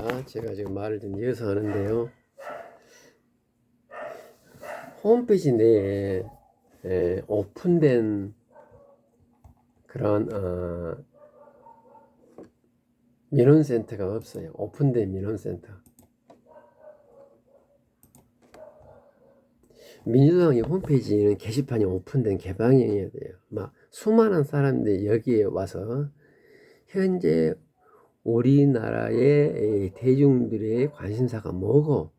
반갑습니다. 제가 지금 말을 좀 이어서 하는데요. 홈페이지 내에 오픈된 그런 민원센터가 없어요. 오픈된 민원센터. 민주당의 홈페이지는 게시판이 오픈된 개방형이어야 돼요. 막 수많은 사람들이 여기에 와서 현재 우리나라의 대중들의 관심사가 뭐고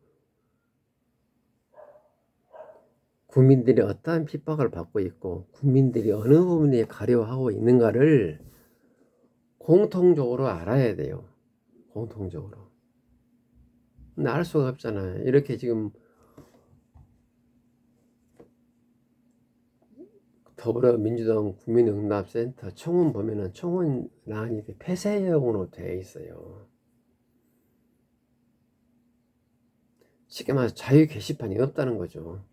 국민들이 어떠한 핍박을 받고 있고 국민들이 어느 부분에 가려하고 있는가를 공통적으로 알아야 돼요. 공통적으로. 근데 알 수가 없잖아요. 이렇게 지금 더불어민주당 국민응답센터 청원 보면은 청원란이 폐쇄형으로 되어 있어요. 쉽게 말해서 자유 게시판이 없다는 거죠.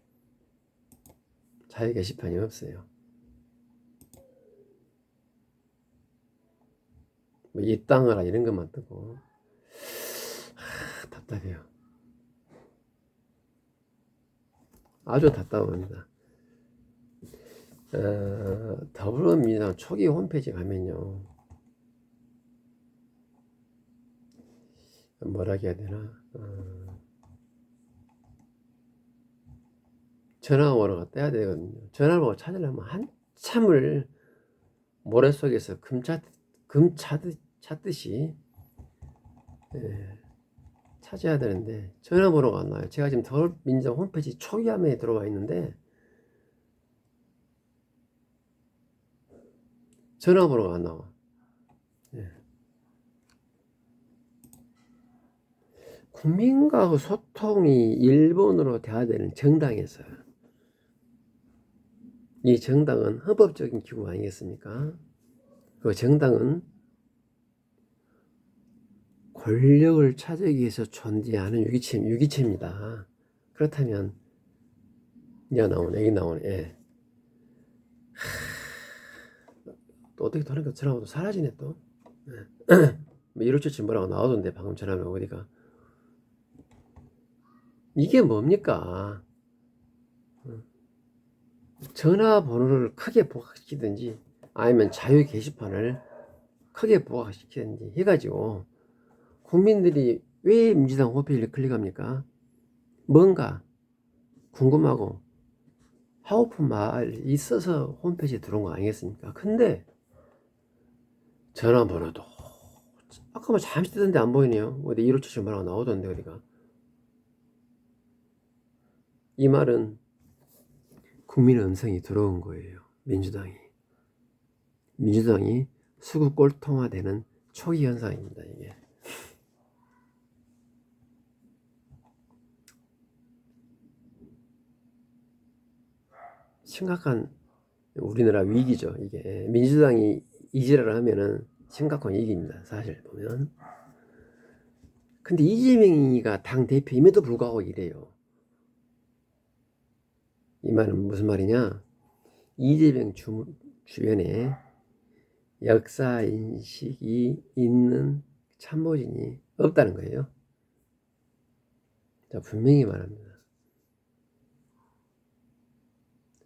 자유 게시판이 없어요. 뭐 입당하라 이런 것만 뜨고 답답해요. 아주 답답합니다. 더불어민주당 초기 홈페이지 가면요, 뭐라 해야 되나, 전화번호가 떼야 되거든요. 전화번호 찾으려면 한참을 모래 속에서 금 찾듯이 찾아야 되는데 전화번호가 안 나와요. 제가 지금 더불어민주당 홈페이지 초기 화면에 들어와 있는데 전화번호가 안 나와. 국민과 소통이 일본으로 돼야 되는 정당에서, 이 정당은 헌법적인 기구 아니겠습니까? 그 정당은 권력을 차지하기 위해서 존재하는 유기체입니다. 그렇다면 여기 나오네. 또 어떻게 다른 거 전화번호 사라지네 또. 뭐 이럴 줄 뭐라고 나오던데 방금 전화면 어디가. 이게 뭡니까? 전화번호를 크게 부각시키든지 아니면 자유 게시판을 크게 부각시키든지 해가지고 국민들이 왜 민주당 홈페이지를 클릭합니까? 뭔가 궁금하고 하고픈 말이 있어서 홈페이지에 들어온 거 아니겠습니까? 근데 전화번호도 아까 뭐 잠시 뜨던데 안 보이네요. 어디 157 뭐라고 나오던데 어디가. 이 말은 국민의 음성이 들어온 거예요. 민주당이 수구 꼴통화되는 초기 현상입니다. 이게 심각한 우리나라 위기죠. 이게 민주당이 이지랄을 하면은 심각한 위기입니다. 사실 보면. 근데 이재명이가 당 대표임에도 불구하고 이래요. 이 말은 무슨 말이냐? 이재명 주변에 역사 인식이 있는 참모진이 없다는 거예요. 자, 분명히 말합니다.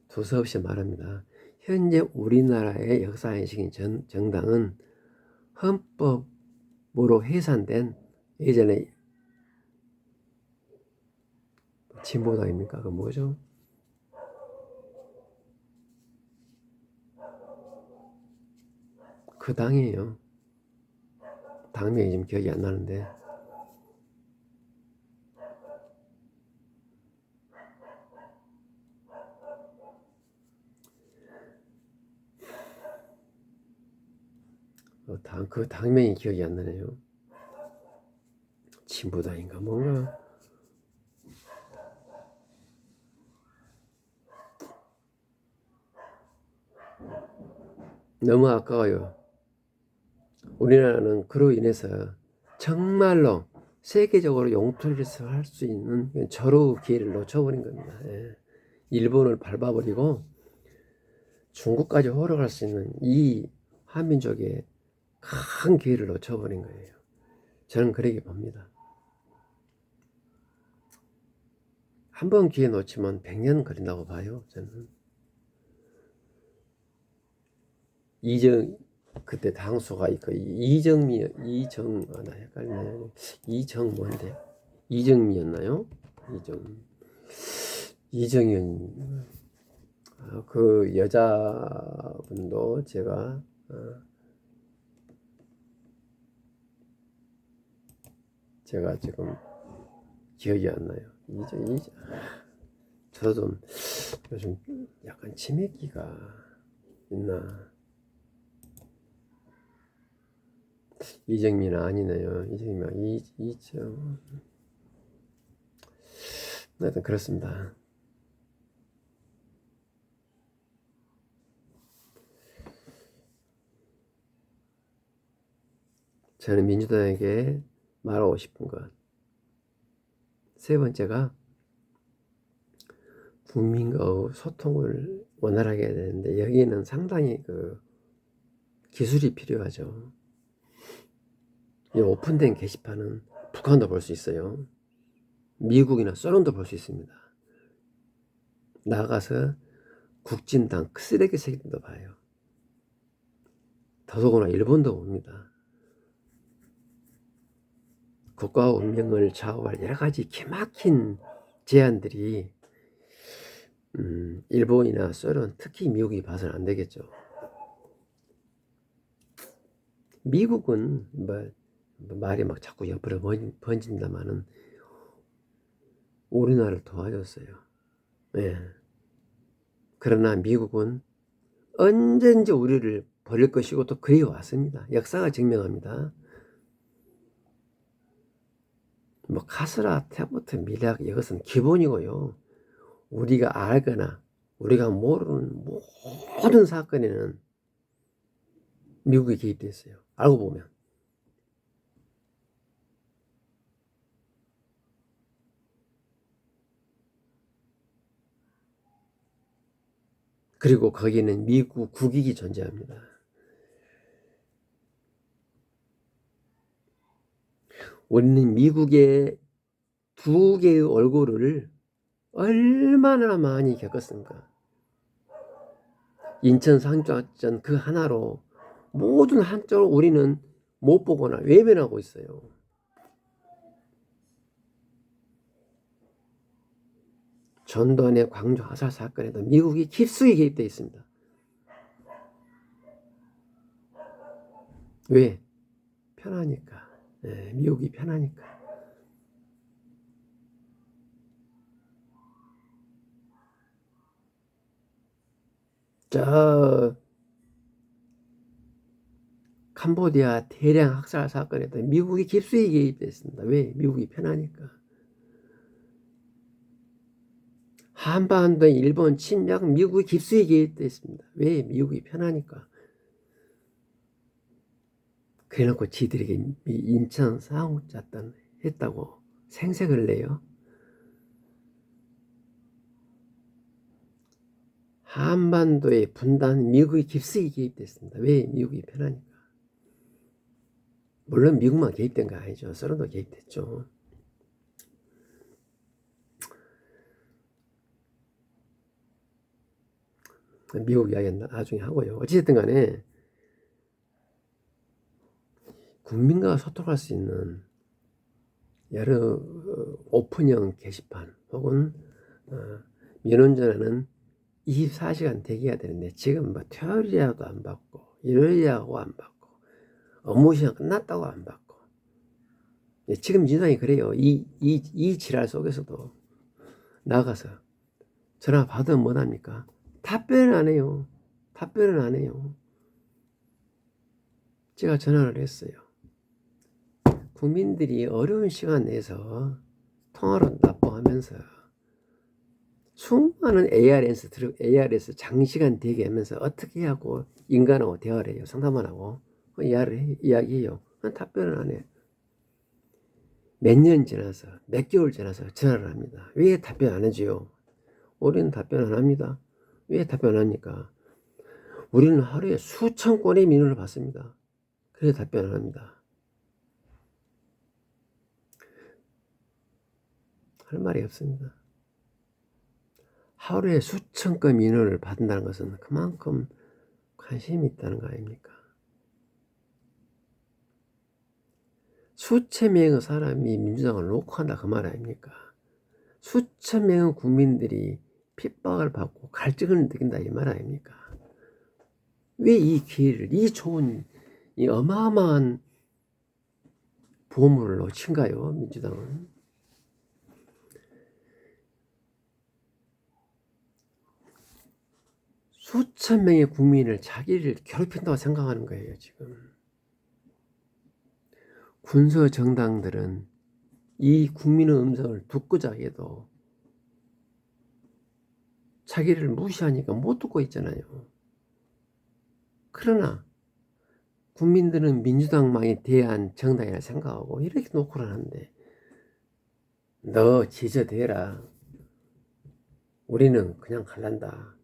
두서없이 말합니다. 현재 우리나라의 역사 인식인 정당은 헌법으로 해산된 예전에 진보당입니까? 그 뭐죠? 그 당이에요. 당명이 지금 기억이 안 나는데. 그 당명이 기억이 안 나네요. 진보당인가 뭔가. 너무 아까워요. 우리나라는 그로 인해서 정말로 세계적으로 용토리를 할 수 있는 절호 기회를 놓쳐버린 겁니다. 일본을 밟아버리고 중국까지 호러갈 수 있는 이 한민족의 큰 기회를 놓쳐버린 거예요. 저는 그렇게 봅니다. 한 번 기회 놓치면 100년 걸린다고 봐요, 저는. 그때 당수가 그 나 헷갈리네. 이정 뭔데? 이정미였나요? 이정현. 그 여자분도 제가 지금 기억이 안 나요. 저도 좀 요즘 약간 치매기가 있나. 이정민 아니네요. 하여튼 그렇습니다. 저는 민주당에게 말하고 싶은 것. 세 번째가 국민과 소통을 원활하게 해야 되는데 여기는 상당히 그 기술이 필요하죠. 이 오픈된 게시판은 북한도 볼 수 있어요. 미국이나 소련도 볼 수 있습니다. 나가서 국진당 쓰레기 새끼도 봐요. 더더구나 일본도 옵니다. 국가 운명을 좌우할 여러 가지 기막힌 제안들이 일본이나 소련, 특히 미국이 봐서는 안 되겠죠. 미국은 말이 막 자꾸 옆으로 번진다마는 우리나라를 도와줬어요. 예. 그러나 미국은 언제든지 우리를 버릴 것이고 또 그리 왔습니다. 역사가 증명합니다. 카스라, 테부트, 밀약 이것은 기본이고요. 우리가 알거나 우리가 모르는 모든 사건에는 미국이 개입되어 있어요. 알고 보면. 그리고 거기는 미국 국익이 존재합니다. 우리는 미국의 두 개의 얼굴을 얼마나 많이 겪었습니까? 인천 상륙작전 그 하나로 모든 한쪽을 우리는 못 보거나 외면하고 있어요. 전두환의 광주 화살 사건에도 미국이 깊숙이 개입되어 있습니다. 왜? 편하니까. 네, 미국이 편하니까. 저 캄보디아 대량 학살 사건에도 미국이 깊숙이 개입됐습니다. 왜? 미국이 편하니까. 한반도 일본 침략 미국이 깊숙이 개입됐습니다. 왜? 미국이 편하니까. 그래놓고 지들에게 인천 상륙작전 했다고 생색을 내요. 한반도의 분단 미국이 깊숙이 개입됐습니다. 왜? 미국이 편하니까. 물론 미국만 개입된 거 아니죠. 소련도 개입됐죠. 미국 이야기는 나중에 하고요. 어찌됐든 간에 국민과 소통할 수 있는 여러 오픈형 게시판 혹은 민원전화는 24시간 대기해야 되는데 지금 토요일이라도 안 받고 일요일이라고 안 받고 업무 시간 끝났다고 안 받고 지금 민주당이 그래요. 이 지랄 속에서도 나가서 전화 받으면 뭐합니까? 답변을 안 해요. 답변을 안 해요. 제가 전화를 했어요. 국민들이 어려운 시간 내서 통화로 납부하면서 수많은 ARS 장시간 대기하면서 어떻게 하고 인간하고 대화를 해요. 상담을 하고 이야기해요. 답변을 안 해요. 몇 년 지나서 몇 개월 지나서 전화를 합니다. 왜 답변 안 해줘요? 우리는 답변 안 합니다. 왜 답변 안 합니까? 우리는 하루에 수천 건의 민원을 받습니다. 그래서 답변 안 합니다. 할 말이 없습니다. 하루에 수천 건 민원을 받는다는 것은 그만큼 관심이 있다는 거 아닙니까? 수천 명의 사람이 민주당을 놓고한다 그 말 아닙니까? 수천 명의 국민들이 핍박을 받고 갈증을 느낀다 이 말 아닙니까? 왜 이 기회를, 이 좋은, 이 어마어마한 보물을 놓친가요, 민주당은? 수천 명의 국민을 자기를 괴롭힌다고 생각하는 거예요, 지금. 군소 정당들은 이 국민의 음성을 듣고자 해도 자기를 무시하니까 못 듣고 있잖아요. 그러나 국민들은 민주당만이 대한 정당이라 생각하고 이렇게 놓고 하는데, 너 지저대라. 우리는 그냥 갈란다.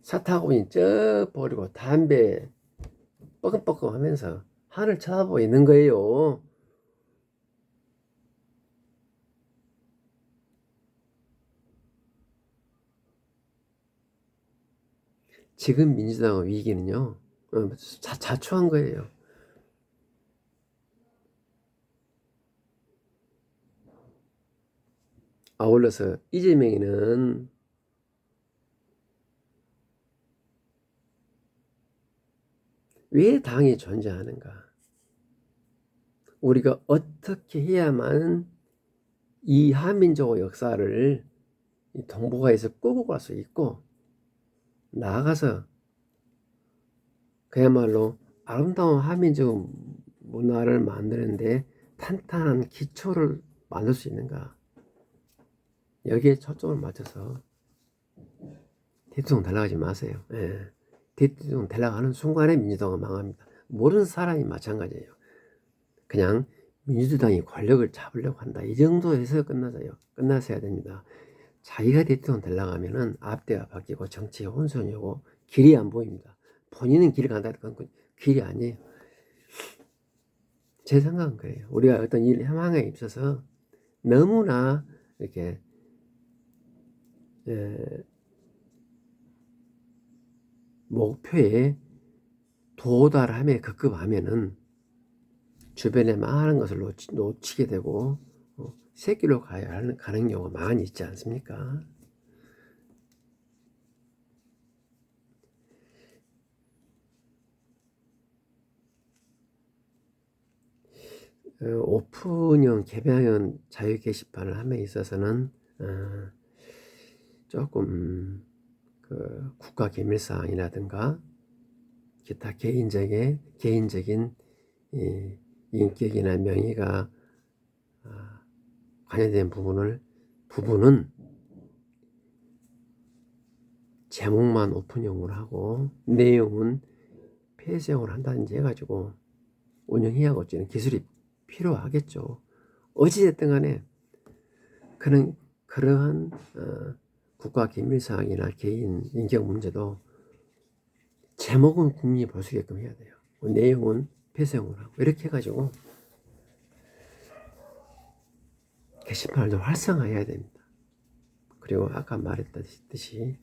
차 타고 저 버리고 담배 뻐끔뻐끔 하면서 하늘 쳐다보고 있는 거예요. 지금 민주당의 위기는요, 자초한 거예요. 아울러서 이재명이는 왜 당이 존재하는가? 우리가 어떻게 해야만 이 한민족 역사를 이 동북아에서 끌고 갈 수 있고, 나아가서 그야말로 아름다운 한민족 문화를 만드는데 탄탄한 기초를 만들 수 있는가? 여기에 초점을 맞춰서 대통령 달라가지 마세요. 예. 대통령 달라가는 순간에 민주당은 망합니다. 모든 사람이 마찬가지예요. 그냥 민주당이 권력을 잡으려고 한다, 이 정도에서 끝나서야 됩니다. 자기가 대통령 되려가면은 앞뒤가 바뀌고 정치의 혼선이 오고 길이 안 보입니다. 본인은 길을 간다, 그건 길이 아니에요. 제 생각은 그래요. 우리가 어떤 일 상황에 있어서 너무나 이렇게 목표에 도달함에 급급하면은 주변에 많은 것을 놓치게 되고 새길로 가는 경우가 많이 있지 않습니까? 오픈형 개방형 자유 게시판을 함에 있어서는 조금 그 국가 기밀 사항이라든가 기타 개인적인 인격이나 명예가 관여된 부분은 제목만 오픈형으로 하고 내용은 폐쇄형으로 한다든지 해가지고 운영해야겠지는 기술이 필요하겠죠. 어찌됐든 간에 그러한 국가 기밀사항이나 개인 인격 문제도 제목은 국민이 볼 수 있게끔 해야 돼요. 내용은 폐쇄형으로 하고 이렇게 해가지고 게시판을 좀 활성화해야 됩니다. 그리고 아까 말했듯이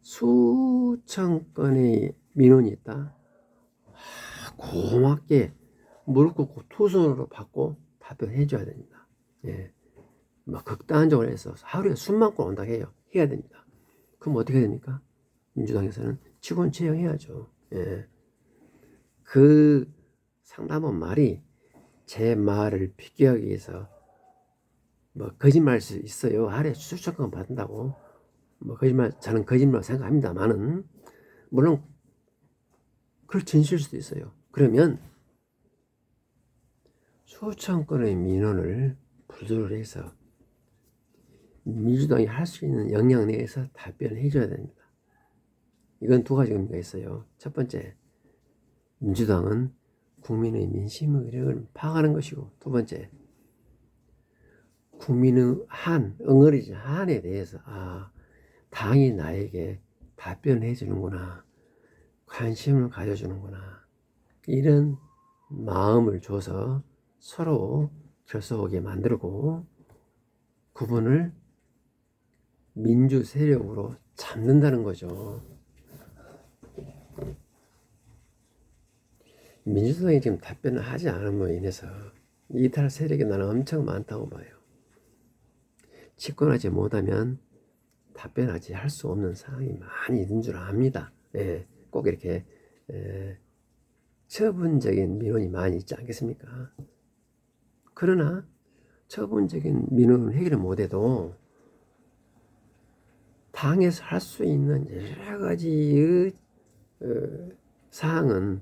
수천 건의 민원이 있다. 고맙게 무릎 꿇고 투손으로 받고 답변해 줘야 됩니다. 예. 막 극단적으로 해서 하루에 수만 건 온다고 해야 됩니다. 그럼 어떻게 됩니까? 민주당에서는 직원 채용해야죠. 예. 그 상담원 말이 제 말을 비교하기 위해서 뭐 거짓말일 수 있어요. 하루에 수천 건 받는다고. 뭐 저는 거짓말 생각합니다만은 물론 그럴 진실일 수도 있어요. 그러면 수천 건의 민원을 분류를 해서 민주당이 할 수 있는 역량 내에서 답변을 해줘야 됩니다. 이건 두 가지 의미가 있어요. 첫 번째, 민주당은 국민의 민심의 의력을 파악하는 것이고, 두 번째, 국민의 응어리진 한에 대해서 당이 나에게 답변을 해주는구나, 관심을 가져주는구나, 이런 마음을 줘서 서로 결속하게 만들고 구분을 민주 세력으로 잡는다는 거죠. 민주당이 지금 답변을 하지 않음으로 인해서 이탈 세력이 나는 엄청 많다고 봐요. 집권하지 못하면 답변하지 할 수 없는 상황이 많이 있는 줄 압니다. 예, 꼭 이렇게 처분적인 민원이 많이 있지 않겠습니까? 그러나 처분적인 민원을 해결을 못해도 당에서 할 수 있는 여러 가지의 사항은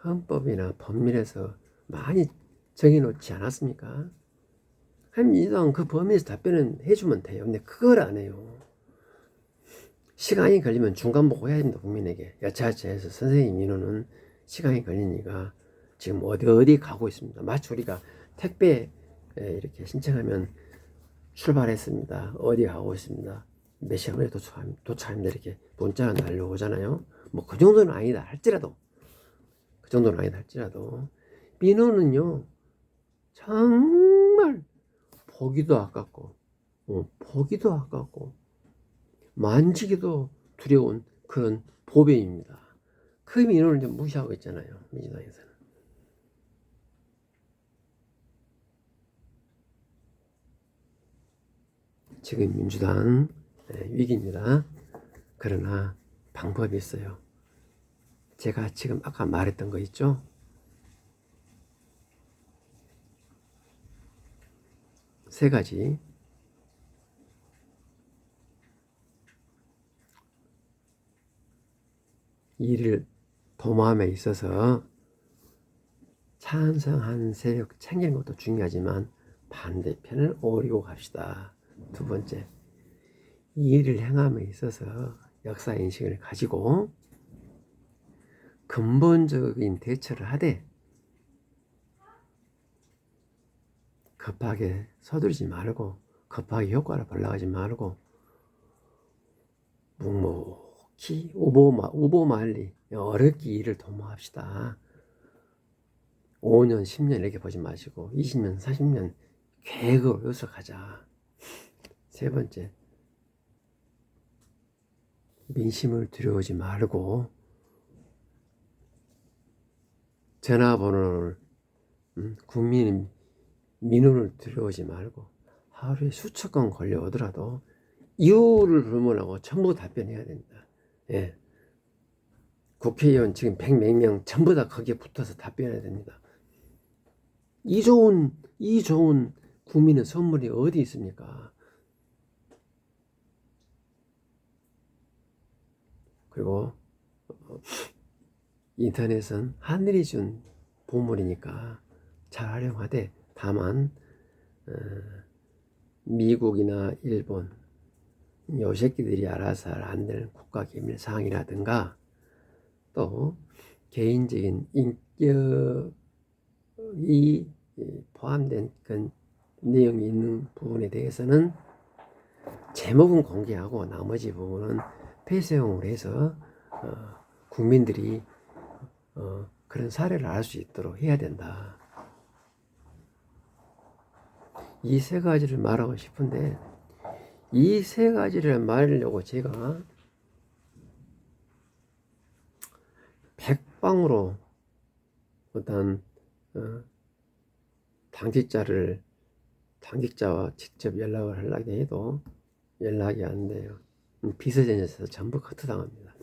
헌법이나 법률에서 많이 정해놓지 않았습니까? 민주당은 그 범위에서 답변을 해주면 돼요. 근데 그걸 안 해요. 시간이 걸리면 중간 보고 해야 됩니다. 국민에게. 여차저차해서 선생님 민원은 시간이 걸리니까 지금 어디 가고 있습니다. 마치 우리가 택배 이렇게 신청하면 출발했습니다. 어디 가고 있습니다. 몇 시간 후에 도착합니다. 이렇게 문자가 날려오잖아요. 뭐 그 정도는 아니다 할지라도 민원은요 정말 보기도 아깝고 만지기도 두려운 그런 보배입니다. 그 민원을 좀 무시하고 있잖아요. 민주당에서는. 지금 민주당 위기입니다. 그러나 방법이 있어요. 제가 지금 아까 말했던 거 있죠? 세 가지. 일을 도모함에 있어서 찬성한 세력 챙기는 것도 중요하지만 반대편을 오리고 갑시다. 두 번째, 이 일을 행함에 있어서 역사인식을 가지고 근본적인 대처를 하되 급하게 서두르지 말고 급하게 효과를 보려고 말고 묵묵히 우보말리 어렵게 일을 도모합시다. 5년, 10년 이렇게 보지 마시고 20년, 40년 계획을 요석하자. 세 번째, 민심을 두려워하지 말고 전화번호를 국민의 민원을 두려워하지 말고 하루에 수천 건 걸려오더라도 이유를 불문하고 전부 답변해야 됩니다. 예. 국회의원 지금 100몇 명 전부 다 거기에 붙어서 답변해야 됩니다. 이 좋은 국민의 선물이 어디 있습니까? 그리고 인터넷은 하늘이 준 보물이니까 잘 활용하되 다만 미국이나 일본 요 새끼들이 알아서 안 되는 국가기밀사항이라든가 또 개인적인 인격이 포함된 그 내용이 있는 부분에 대해서는 제목은 공개하고 나머지 부분은 폐쇄용으로 해서 국민들이 그런 사례를 알 수 있도록 해야 된다. 이 세 가지를 말하고 싶은데 이 세 가지를 말하려고 제가 백방으로 어떤 당직자와 직접 연락을 하려고 해도 연락이 안 돼요. 비서전에서 전부 커트당합니다.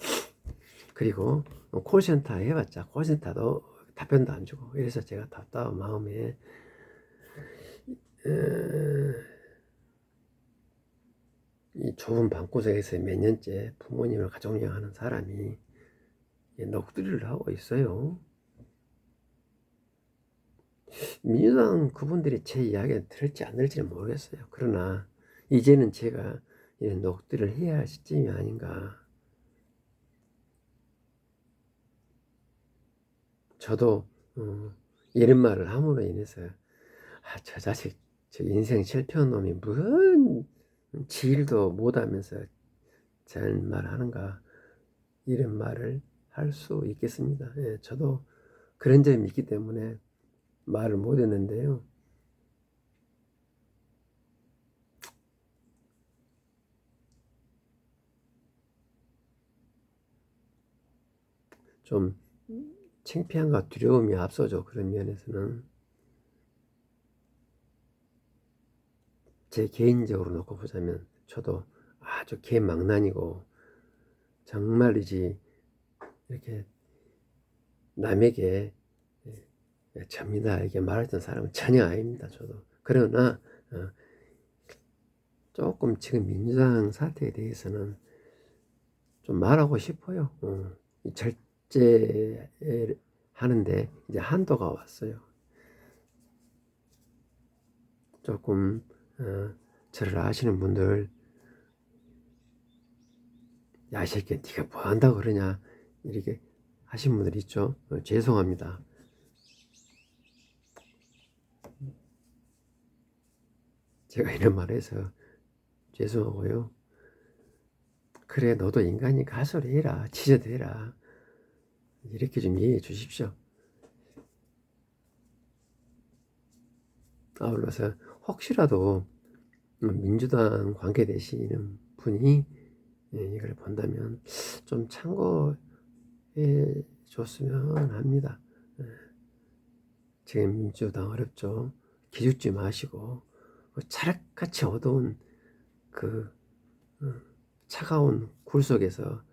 그리고 콜센터 해봤자 콜센터도 답변도 안 주고 이래서 제가 답답한 마음에 이 좁은 방구석에서 몇 년째 부모님을 가족養하는 사람이 넋두리를 하고 있어요. 민주당 그분들이 제 이야기를 들을지 안 들을지는 모르겠어요. 그러나 이제는 제가 이런 넋두리를 해야 할 시점이 아닌가. 저도 이런 말을 함으로 인해서 저 자식 저 인생 실패한 놈이 무슨 지일도 못하면서 저런 말 하는가 이런 말을 할 수 있겠습니다. 예, 저도 그런 점이 있기 때문에 말을 못했는데요. 좀 창피함과 두려움이 앞서죠. 그런 면에서는 제 개인적으로 놓고 보자면 저도 아주 개망난이고 정말이지 이렇게 남에게 접니다 이렇게 말했던 사람은 전혀 아닙니다. 저도 그러나 조금 지금 민주당 사태에 대해서는 좀 말하고 싶어요. 절제하는데 이제 한도가 왔어요. 조금 저를 아시는 분들 야, 이 새끼 네가 뭐 한다고 그러냐 이렇게 하신 분들 있죠. 죄송합니다. 제가 이런 말 해서 죄송하고요. 그래 너도 인간이 가소리 해라 치저도 해라 이렇게 좀 이해해 주십시오. 아울러서 혹시라도 민주당 관계되시는 분이 이걸 본다면 좀 참고해 줬으면 합니다. 지금 민주당 어렵죠. 기죽지 마시고 찰같이 어두운 그 차가운 굴 속에서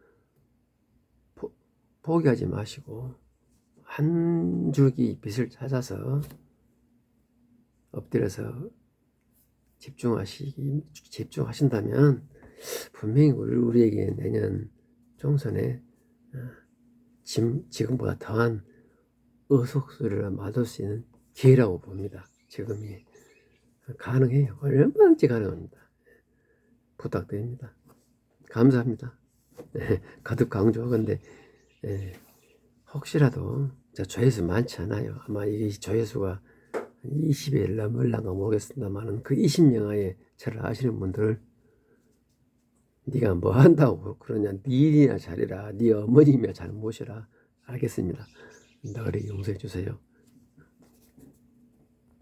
포기하지 마시고 한 줄기 빛을 찾아서 엎드려서 집중하신다면 분명히 우리에게 내년 총선에 지금보다 더한 의석수를 받을 수 있는 기회라고 봅니다. 지금이 가능해요. 얼마든지 가능합니다. 부탁드립니다. 감사합니다. 가득 강조하건데 혹시라도 조회수 많지 않아요. 아마 이 조회수가 20에 넘을란가 모르겠습니다만 그 20명의 저를 아시는 분들 네가 뭐 한다고 그러냐 네 일이나 잘해라 네 어머님이나 잘 모셔라 알겠습니다. 너를 용서해 주세요.